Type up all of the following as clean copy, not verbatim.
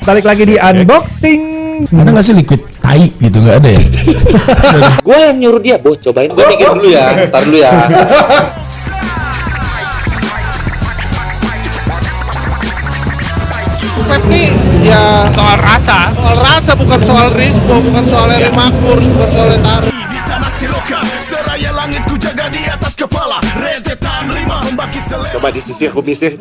Balik lagi di unboxing. Ada nggak sih liquid tai gitu, nggak ada ya? Gue yang nyuruh dia, cobain. Gue mikir dulu ya, ntar dulu ya. Vape nih ya soal rasa bukan soal rispo, bukan soal Eri Makmur, bukan soal Taruh. Di tanah siloka, seraya langit ku jaga di atas kepala. Rentetan rima membangkit selera. Coba disisir kumisnya.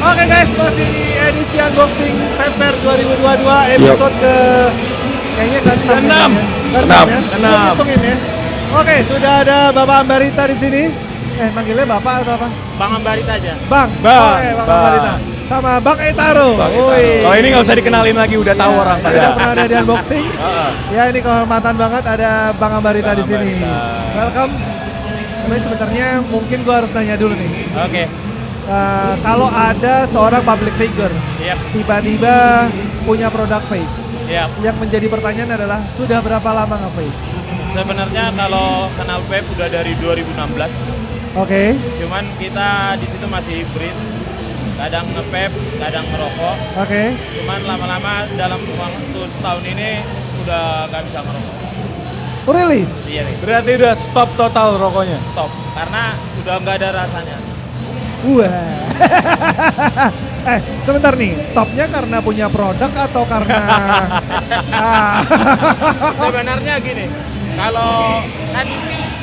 Oke guys, masih di edisi unboxing Vape Fair 2022 episode ke kayaknya ke-6 ya. Hitungin ya. Oke, sudah ada Bapak Ambarita di sini. Manggilnya Bapak atau apa? Bang Ambarita aja. Bang. Oke, Bang Ambarita. Sama Bang Etaro. Oh ini nggak usah dikenalin lagi, udah tahu orang pada. Sudah pernah ada di unboxing. Ya ini kehormatan banget ada Bang Ambarita di sini. Welcome. Tapi sebenarnya mungkin gua harus nanya dulu nih. Oke. Kalau ada seorang public figure tiba-tiba punya produk vape, yang menjadi pertanyaan adalah sudah berapa lama nge-vape? Sebenarnya kalau kenal vape udah dari 2016. Oke. Cuman kita di situ masih hybrid. Kadang nge-vape, kadang ngerokok. Oke. Cuman lama-lama dalam waktu setahun ini udah gak bisa ngerokok. Oh really? Iya nih. Berarti udah stop total rokoknya? Stop. Karena udah nggak ada rasanya. Wah. Sebentar nih, stopnya karena punya produk atau karena Sebenarnya gini, kalau kan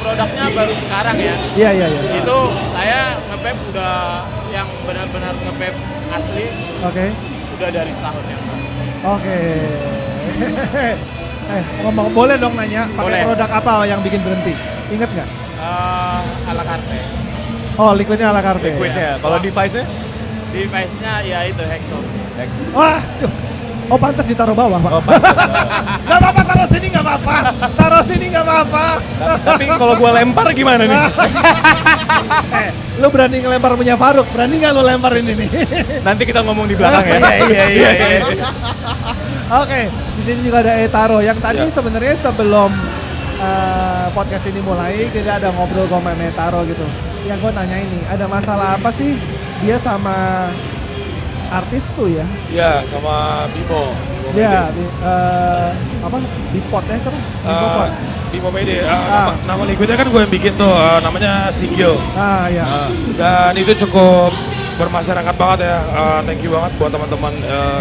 produknya baru sekarang ya. Iya. Itu saya nge-vape udah yang benar-benar nge-vape asli. Oke. Udah dari setahun ya. Oke. Ngomong boleh dong nanya, pakai Boleh. produk apa yang bikin berhenti? Ingat nggak? Ala carte. Oh, liquidnya ala carte. Liquidnya, kalau device-nya? Device-nya ya itu Hexo. Wah, oh pantas ditaruh bawah, Pak. Oh, pantes. Gak apa-apa, taruh sini gak apa-apa. Taruh sini gak apa-apa. Tapi kalau gua lempar gimana nih? Lu berani ngelempar punya Faruk, berani gak lu lempar ini nih? Nanti kita ngomong di belakang ya. Iya. Oke, di sini juga ada Etaro yang tadi sebenarnya sebelum podcast ini mulai kita ada ngobrol sama Etaro gitu. Yang gue nanya ini, ada masalah apa sih dia sama artis tuh ya? Ya, sama Bimo. Dia apa? Bipotnya siapa? Bipot. Bimo Mede. Nama liquidnya kan gue yang bikin tuh, namanya Sigil. Iya. Dan itu cukup bermasyarakat banget ya. Thank you banget buat teman-teman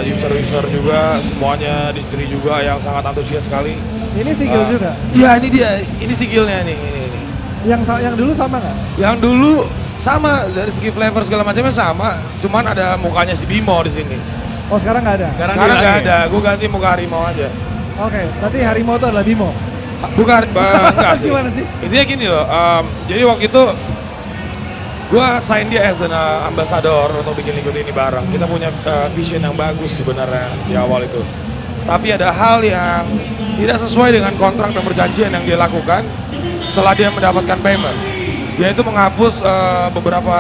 user-user juga, semuanya distri juga yang sangat antusias sekali. Ini Sigil juga? Iya, ini dia. Ini Sigilnya nih. Yang dulu sama nggak? Yang dulu sama, dari segi flavor segala macamnya sama, cuman ada mukanya si Bimo di sini. Oh sekarang nggak ada? Sekarang nggak ada, gue ganti muka harimau aja. Oke, berarti harimau itu adalah Bimo? Bukan, enggak sih. Gimana sih? Intinya gini loh, jadi waktu itu gue sign dia as an ambassador untuk bikin liquid ini bareng. Kita punya vision yang bagus sebenarnya di awal itu. Tapi ada hal yang tidak sesuai dengan kontrak dan perjanjian yang dia lakukan setelah dia mendapatkan payment. Dia itu menghapus beberapa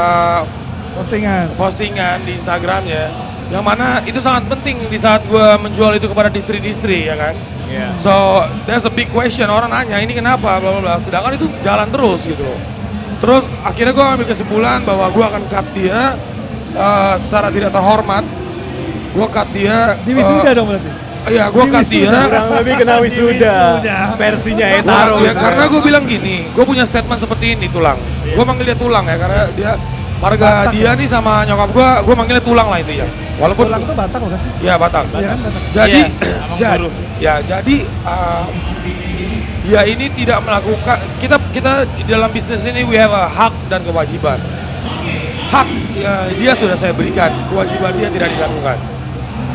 postingan di Instagramnya, yang mana itu sangat penting di saat gue menjual itu kepada distri-distri, ya kan? So there's a big question, orang nanya ini kenapa, bla bla bla. Sedangkan itu jalan terus gitu loh. Terus akhirnya gue ambil kesimpulan bahwa gue akan cut dia secara tidak terhormat. Gue cut dia di wisuda dong berarti? Iya, gue cut dia. Kurang lebih kena wisuda. Versinya Etaro. Ya karena gue bilang gini, gue punya statement seperti ini, Tulang. Gue manggil dia Tulang ya, karena dia marga dia nih sama nyokap gue manggilnya Tulang lah intinya. Walaupun Tulang itu Batak bukan sih? Iya, Batak. Iya kan Batak. Jadi dia ini tidak melakukan, kita di dalam bisnis ini we have a hak dan kewajiban. Hak ya, dia sudah saya berikan, kewajiban dia tidak dilakukan.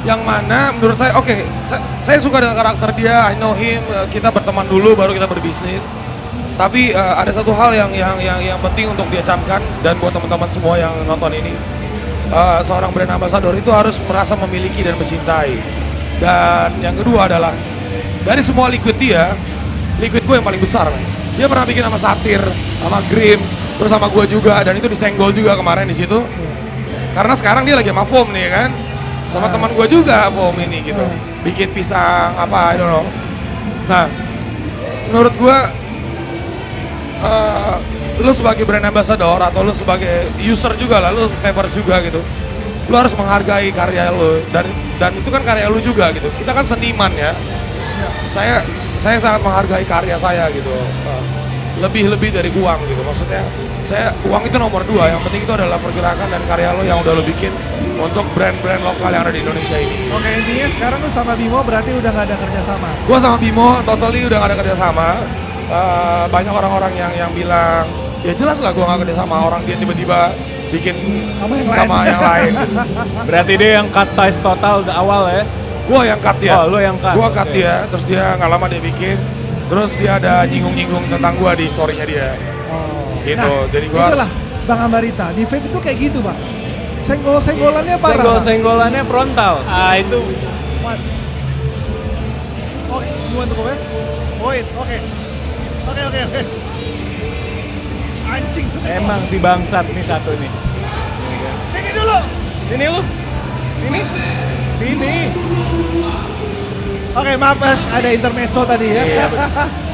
Yang mana menurut saya saya suka dengan karakter dia, I know him, kita berteman dulu baru kita berbisnis. Tapi ada satu hal yang penting untuk dia camkan dan buat teman-teman semua yang nonton ini, seorang brand ambassador itu harus merasa memiliki dan mencintai. Dan yang kedua adalah dari semua liquid dia, liquid gue yang paling besar, man. Dia pernah bikin sama Satir, sama Grim, terus sama gue juga, dan itu disenggol juga kemarin di situ. Karena sekarang dia lagi sama foam nih kan, sama teman gue juga foam ini gitu, bikin pisang apa, I don't know. Nah, menurut gue, lu sebagai brand ambassador atau lu sebagai user juga lah, lu vapers juga gitu, lu harus menghargai karya lu dan itu kan karya lu juga gitu. Kita kan seniman ya. Saya sangat menghargai karya saya gitu. Lebih dari uang gitu. Maksudnya uang itu nomor 2. Yang penting itu adalah pergerakan dan karya lo yang udah lo bikin untuk brand-brand lokal yang ada di Indonesia ini. Oke, intinya sekarang lu sama Bimo berarti udah nggak ada kerjasama. Gua sama Bimo totally udah gak ada kerjasama. Banyak orang-orang yang bilang ya jelas lah gua gak kerjasama, orang dia tiba-tiba bikin sama yang lain gitu. Berarti dia yang cut ties total di awal ya? Gua yang cut dia. Oh, lu yang cut. Gua cut Okay. dia, terus dia nggak lama dia bikin. Terus dia ada nyinggung-nyinggung tentang gua di story-nya dia. Oh. Gitu. Nah, Jadi gua itulah Bang Ambarita, di vape itu kayak gitu, Bang. Senggol-senggolannya parah. Senggol-senggolannya frontal. Itu What? Oh, you want to go back? Wait, oke. Oke. Anjing. Emang si bangsat nih satu nih. Sini dulu. Sini lu. Sini. Oke, maaf Mas, ada intermezzo tadi ya. Iya,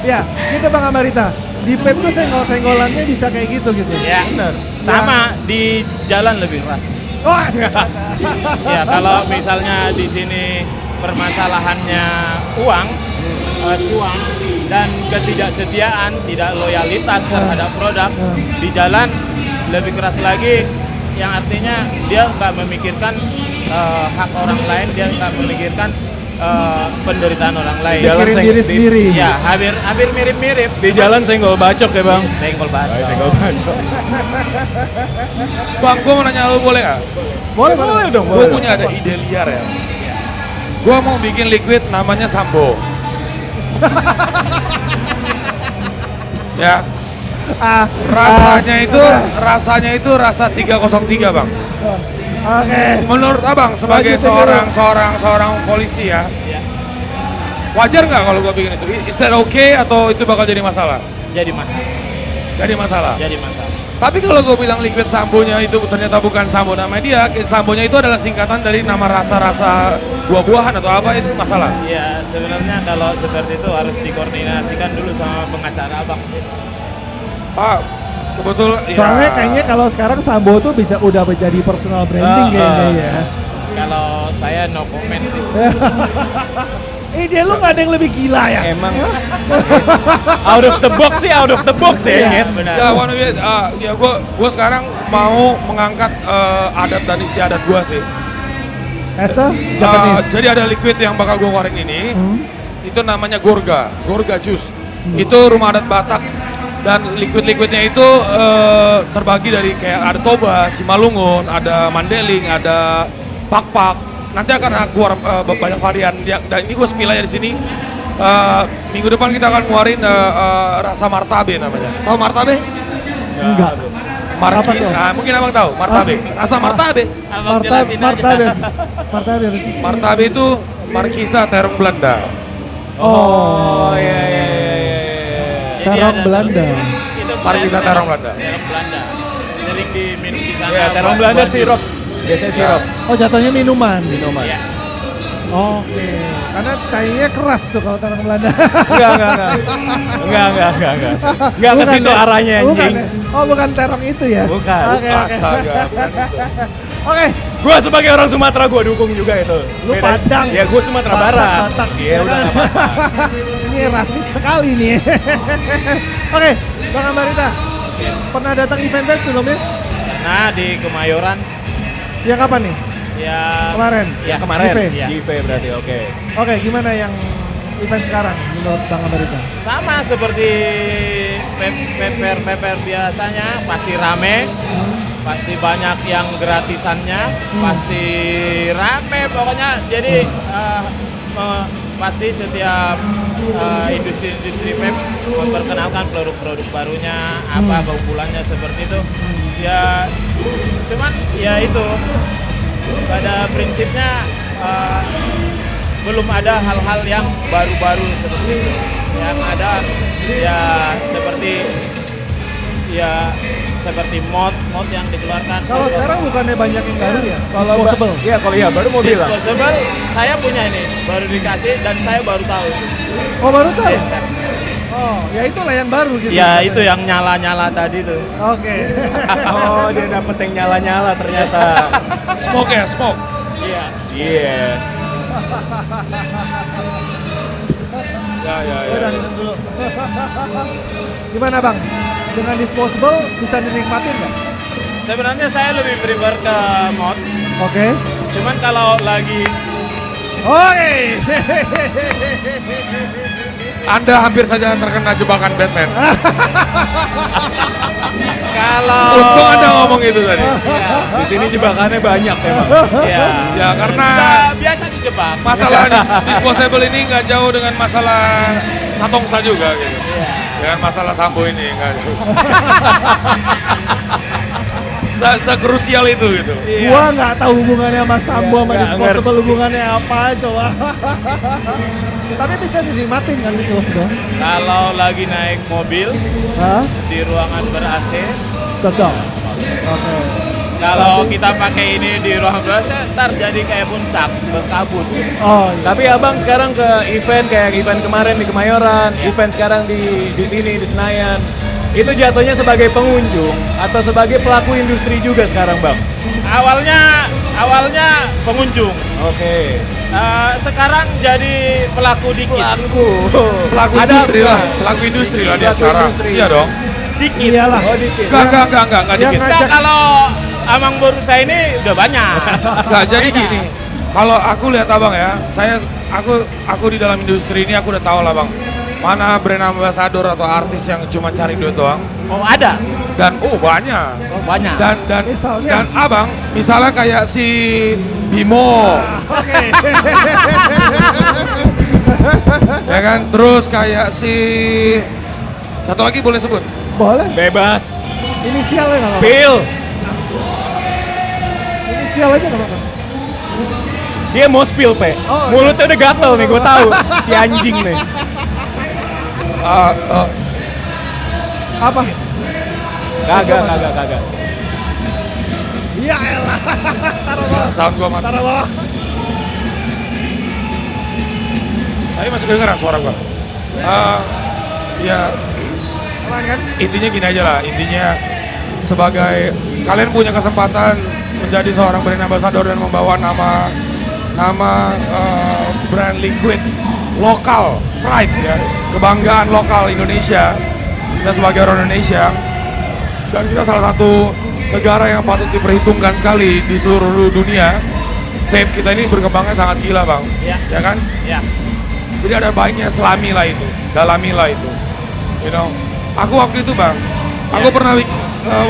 Ya, gitu Bang Ambarita. Di vape tuh senggol-senggolannya bisa kayak gitu. ya Bener. sama di jalan lebih keras. Wah. Ya kalau misalnya di sini permasalahannya uang, cuan dan ketidaksetiaan, tidak loyalitas terhadap produk, di jalan lebih keras lagi, yang artinya dia nggak memikirkan hak orang lain, dia nggak memikirkan penderitaan orang lain. Jalan Mikirin diri sendiri. Ya hampir mirip-mirip. Di jalan senggol bacok ya bang? Senggol bacok. Senggol bacok. Bang, gua mau nanya lu boleh nggak? Boleh dong. Gua punya ada ide liar ya. Gua mau bikin liquid namanya Sambo. Ya. Rasanya itu rasa 303 bang. Oke. Menurut abang sebagai Lanjut, seorang polisi ya, wajar nggak kalau gua bikin itu? Is that okay atau itu bakal jadi masalah? Jadi masalah. Jadi masalah. Jadi masalah. Tapi kalau gue bilang liquid sambonya itu ternyata bukan sambo nama dia, sambonya itu adalah singkatan dari nama rasa-rasa buah-buahan atau apa, itu masalah? Ya sebenarnya kalau seperti itu harus dikoordinasikan dulu sama pengacara abang. Pak, kebetul ya. Soalnya kayaknya kalau sekarang Sambo tuh bisa udah menjadi personal branding kayaknya ya. Kalau saya no comment sih. Dia lu nggak ada yang lebih gila ya? Emang out of the box sih, out of the box ya. Iya. Nyet. Benar. Ya, ya gue sekarang mau mengangkat adat dan istiadat gue sih. Esa, Japanese. Jadi ada liquid yang bakal gue keluarin ini, itu namanya Gorga Juice. Itu rumah adat Batak dan liquid-liquidnya itu terbagi dari kayak ada Toba, Simalungun, ada Mandeling, ada Pak-Pak. Nanti akan keluar banyak varian dan ini gue spill aja di sini. Minggu depan kita akan keluarin rasa martabe namanya. Tahu martabe? Enggak. Apa tuh? Nah, mungkin abang tahu martabe. Rasa martabe. Abang jelasin aja. Martabe apa sih? Martabe itu markisa terong Belanda. Oh iya. Jadi Terong ada Belanda. Itu Markisa terong Belanda. Terong Belanda. Sering diminum di sana. Ya, terong buat Belanda jus. sirup. Biasanya sirup. Oh, jatuhnya minuman. Ya. Oke. Karena kayaknya keras tuh kalau terong Belanda. Enggak ke Bukan situ ya? arahnya Bukan anjing. ya? Oh, bukan terong itu ya? Bukan. Oke. Astaga. Oke. Gua sebagai orang Sumatera gua dukung juga itu. Lu Padang. Ya gua Sumatera Barat. Batak. Iya udah enggak apa-apa. Ini rasis sekali nih. Oke, Bang Ambarita. Pernah datang event vape sebelumnya? Nah di Kemayoran Ya kapan nih? ya Kemarin? Ya Kemarin Ya. GV berarti oke. Oke, gimana yang event sekarang menurut Bang Ambarita? sama seperti paper biasanya pasti rame, pasti banyak yang gratisannya, pasti rame pokoknya. Jadi pasti setiap industri vape memperkenalkan produk-produk barunya, apa keunggulannya seperti itu. Ya cuman ya itu pada prinsipnya belum ada hal-hal yang baru-baru seperti itu. Yang ada ya seperti mod yang dikeluarkan. Kalau sekarang bukannya banyak yang baru ya? Kalau Disposable. iya kalau iya baru mau bilang. Disposable, saya punya ini, baru dikasih dan saya baru tahu. Oh baru tahu? Ya, Oh ya itulah yang baru gitu. ya itu yang nyala-nyala tadi tuh. Oke. Oh dia dapet yang nyala-nyala ternyata. Smoke ya, smoke. Iya. Iya. Ya. Udah minum dulu. Gimana bang? Dengan disposable bisa dinikmatin nggak? Sebenarnya saya lebih prefer ke mod. Oke. Cuman kalau lagi Oke. Anda hampir saja terkena jebakan Batman. kalau Untung Anda ngomong itu tadi. Iya. Di sini jebakannya banyak emang. Iya. Ya karena biasa dijebak. masalah disposable ini nggak jauh dengan masalah Satongsa juga gitu. Iya. Dengan masalah Sambo ini nggak jauh. Sekrusial itu gitu. Iya. Gua nggak tahu hubungannya sama Sambo sama Nggak disposable hubungannya apa coba. Tapi bisa dinikmatin kan disposable? Kalau lagi naik mobil Hah? di ruangan ber-AC, Cocok. Oke. kalau kita pakai ini di ruangan ber-AC, ntar jadi kayak puncak, berkabut. Oh iya. Tapi abang sekarang ke event kayak event kemarin di Kemayoran, event sekarang di sini di Senayan. Itu jatuhnya sebagai pengunjung atau sebagai pelaku industri juga sekarang bang? Awalnya pengunjung. Oke. Sekarang jadi pelaku dikit. Pelaku Ada industri apa? lah, pelaku industri lah dia Pelaku sekarang. industri. Iya dong. Dikit. Iyalah. Oh dikit. Enggak Yang dikit. ngajak- Kalau Amang Borusa ini udah banyak. Enggak, jadi gini. Kalau aku lihat abang ya, aku di dalam industri ini aku udah tahu lah bang. Mana brand ambassador atau artis yang cuma cari duit doang. Oh ada. Dan banyak. Oh banyak. Dan Misalnya? abang, misalnya kayak si Bimo, Oke. ya kan, terus kayak si satu lagi boleh sebut. Boleh. Bebas. Inisialnya nggak apa-apa. Spill. Inisial aja nggak apa-apa. Dia mau spill pe. Oh, Mulutnya udah gatel nih, gue tahu. Si anjing nih. Apa? Kagak. Iya elah. Taruh bawah. Sound gua mati. Taruh bawah. Tapi masih kedengeran suara gua. Ya Aman kan? intinya gini aja lah. Intinya sebagai kalian punya kesempatan menjadi seorang brand ambassador dan membawa nama brand liquid lokal, pride ya, kebanggaan lokal Indonesia. Kita sebagai orang Indonesia dan kita salah satu negara yang patut diperhitungkan sekali di seluruh dunia. Vape kita ini berkembangnya sangat gila bang, Iya. ya kan? Ya. Jadi ada baiknya selamilah itu, dalamilah itu. You know, aku waktu itu bang, aku pernah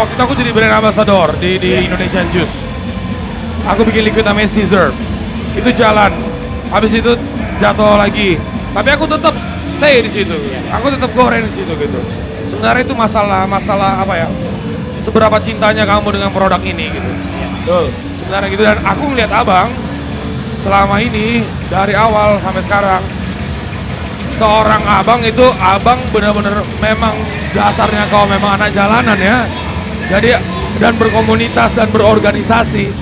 waktu itu aku jadi brand ambassador di Indonesian Juice. Aku bikin liquid namanya Caesar, itu jalan. Habis itu jatuh lagi, tapi aku tetap stay di situ. Aku tetap goreng di situ gitu. Sebenarnya itu masalah apa ya? Seberapa cintanya kamu dengan produk ini gitu. Betul. Sebenarnya gitu, dan aku ngeliat abang selama ini dari awal sampai sekarang. Seorang abang itu, abang benar-benar memang dasarnya kau memang anak jalanan ya. Jadi dan berkomunitas dan berorganisasi.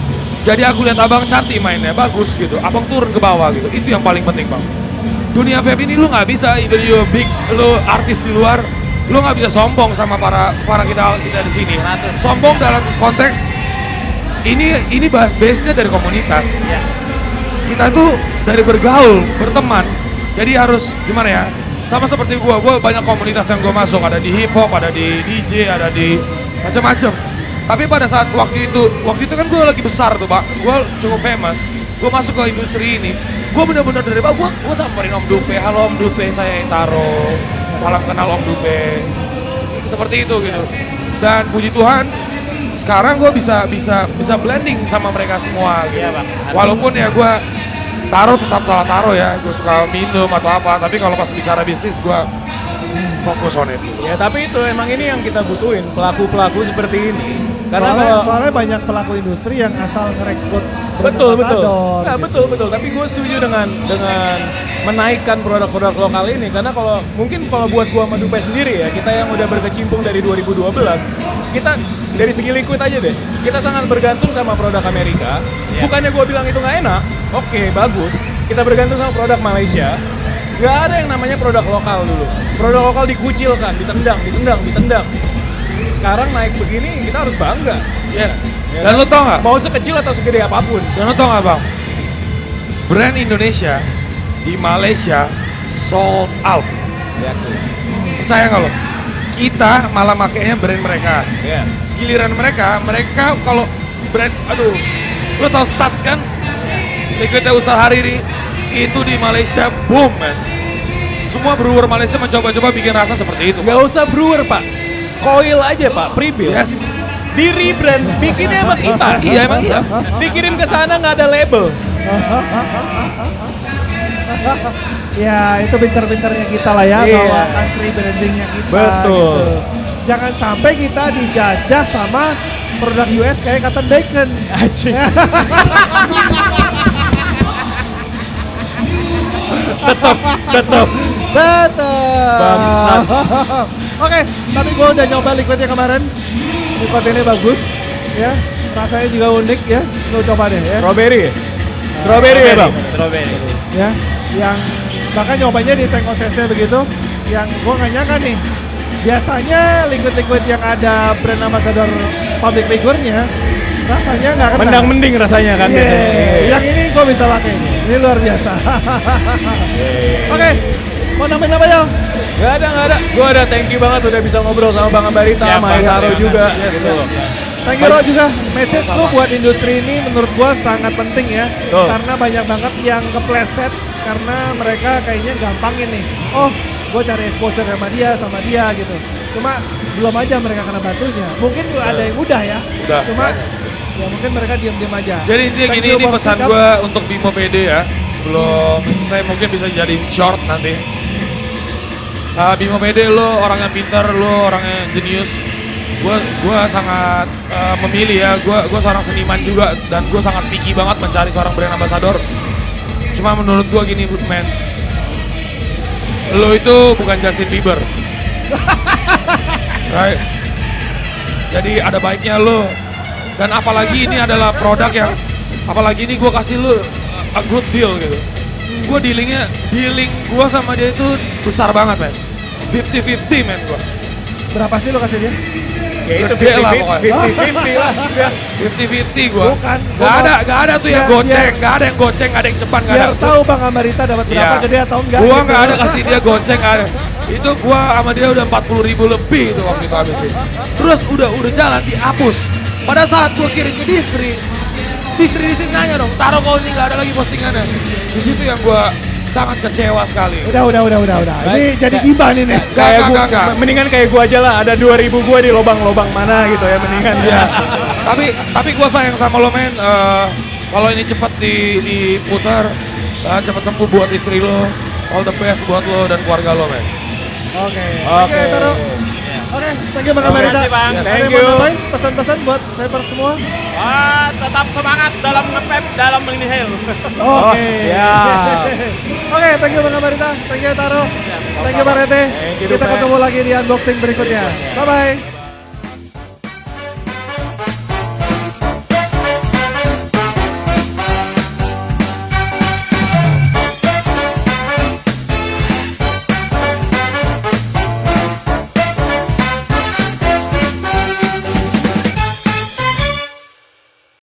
Jadi aku lihat abang cantik mainnya, bagus gitu. Abang turun ke bawah gitu. Itu yang paling penting bang. Dunia vape ini lu nggak bisa, even you big, lu artis di luar, lu nggak bisa sombong sama para kita di sini. Sombong dalam konteks ini base-nya dari komunitas. Kita tuh dari bergaul, berteman. Jadi harus gimana ya? Sama seperti gua banyak komunitas yang gua masuk, ada di hip hop, ada di DJ, ada di macam-macam. Tapi pada saat waktu itu kan gue lagi besar tuh pak, gue cukup famous, gue masuk ke industri ini, gue bener-bener dari bawah, gue samperin Om Dupe, halo Om Dupe, saya Taro, salam kenal Om Dupe. seperti itu gitu. Dan puji Tuhan sekarang gue bisa blending sama mereka semua gitu. Iya, Bang. Walaupun ya gue tetap taro ya, gue suka minum atau apa, tapi kalau pas bicara bisnis gue fokus on it gitu. Ya tapi itu emang ini yang kita butuhin, pelaku-pelaku seperti ini. Karena Soalnya banyak pelaku industri yang asal ngerekrut betul. ambassador, Nah, gitu. betul. Tapi gue setuju dengan menaikkan produk-produk lokal ini karena kalau buat gua sama Dupe sendiri ya, kita yang udah berkecimpung dari 2012, kita dari segi liquid aja deh, kita sangat bergantung sama produk Amerika. Bukannya gua bilang itu nggak enak, oke bagus. Kita bergantung sama produk Malaysia. Nggak ada yang namanya produk lokal dulu. Produk lokal dikucilkan, ditendang. Sekarang naik begini, kita harus bangga. Yes. Ya Dan kan? lo tau nggak? Mau sekecil atau segede apapun. Dan lo tau nggak bang? Brand Indonesia di Malaysia sold out. Percaya nggak lo? Kita malah makainya brand mereka. Ya. Giliran mereka kalau brand, lo tau Stats kan? Liquidnya Ustaz Hariri itu di Malaysia boom man. Semua brewer Malaysia mencoba-coba bikin rasa seperti itu. Nggak usah brewer pak, coil aja pak, Prebil. Yes. Di rebrand, bikinnya sama kita. Iya emang iya. Dikirim ke sana nggak ada label. Ya itu pinter-pinternya kita lah ya, Iya. bahwa country brandingnya kita. Betul. Gitu. Jangan sampai kita dijajah sama produk US kayak Cotton Bacon. Anjing. Tetep. Bangsat. Oke, tapi gue udah nyoba liquidnya kemarin. Liquidnya bagus, ya. Rasanya juga unik ya. Lo coba deh ya. Strawberry ya bang? Strawberry. Ya, yang bahkan nyobanya di Tank OCC begitu. Yang gue nggak nyangka nih. Biasanya liquid-liquid yang ada brand ambassador public figure-nya rasanya nggak kena. Mendang mending rasanya kan. Iya, biasanya. yang ini gue bisa pakai. Ini luar biasa. Oke, mau nambahin apa ya? Gak ada. Gue ada thank you banget udah bisa ngobrol sama Bang Ambarita, Siap, sama Bang. Taro Terima juga. kasih. Gitu loh. Thank you Ro juga. Message lu buat industri ini menurut gua sangat penting ya. Betul. Karena banyak banget yang kepleset karena mereka kayaknya gampangin nih. Oh, gua cari exposure sama dia gitu. Cuma belum aja mereka kena batunya. Mungkin ada yang udah ya. Udah. Cuma ya mungkin mereka diam-diam aja. Jadi intinya Thank gini, you ini for pesan speak up. gue untuk Bimo PD ya. Sebelum saya mungkin bisa jadi short nanti. Bimo PD lo orang yang pintar, lo orang yang jenius. Gue sangat memilih ya. Gue seorang seniman juga dan gue sangat picky banget mencari seorang brand ambassador. Cuma menurut gue gini, man, lo itu bukan Justin Bieber, right? Jadi ada baiknya lo. Dan apalagi ini adalah produk yang, apalagi ini gue kasih lo a good deal gitu. Gue dealing gue sama dia itu besar banget man. 50-50 man gue. Berapa sih lo kasih dia? Ya itu Gede lah pokoknya. 50-50 lah. 50-50 gue. Bukan. Gak ada tuh yang Biar- goceng, gak ada yang goceng, gak ada yang cepat, gak ada. Biar tahu Bang Ambarita dapat berapa, Iya. gede atau enggak. Gua gitu. nggak ada kasih dia goceng, nggak ada. Itu gua sama dia udah 40.000 lebih itu waktu itu habisin. Terus udah jalan dihapus. Pada saat gua kirim ke distri di sini nanya dong, taruh kau ini nggak ada lagi postingannya. Di situ yang gua sangat kecewa sekali. Udah. Ini jadi gibah nih nih. Kayak gua, Nggak. mendingan kayak gua aja lah, ada 2.000 gua di lobang-lobang mana gitu ya, mendingan Ya. ya. tapi gua sayang sama lo men. Kalau ini cepat diputar, cepat sembuh buat istri lo. All the best buat lo dan keluarga lo men. Oke. Taro. Oke, thank you Bang Ambarita. kasih, Bang. Ada Thank yang you. mau nambahin pesan-pesan buat cyber semua? Tetap semangat dalam nge-pep, dalam menginhale. Oke. siap. Oke, thank you Bang Ambarita. Thank you Taro. Thank you Pak Rete. Thank you, Kita Dupe. ketemu lagi di unboxing berikutnya. Bye-bye.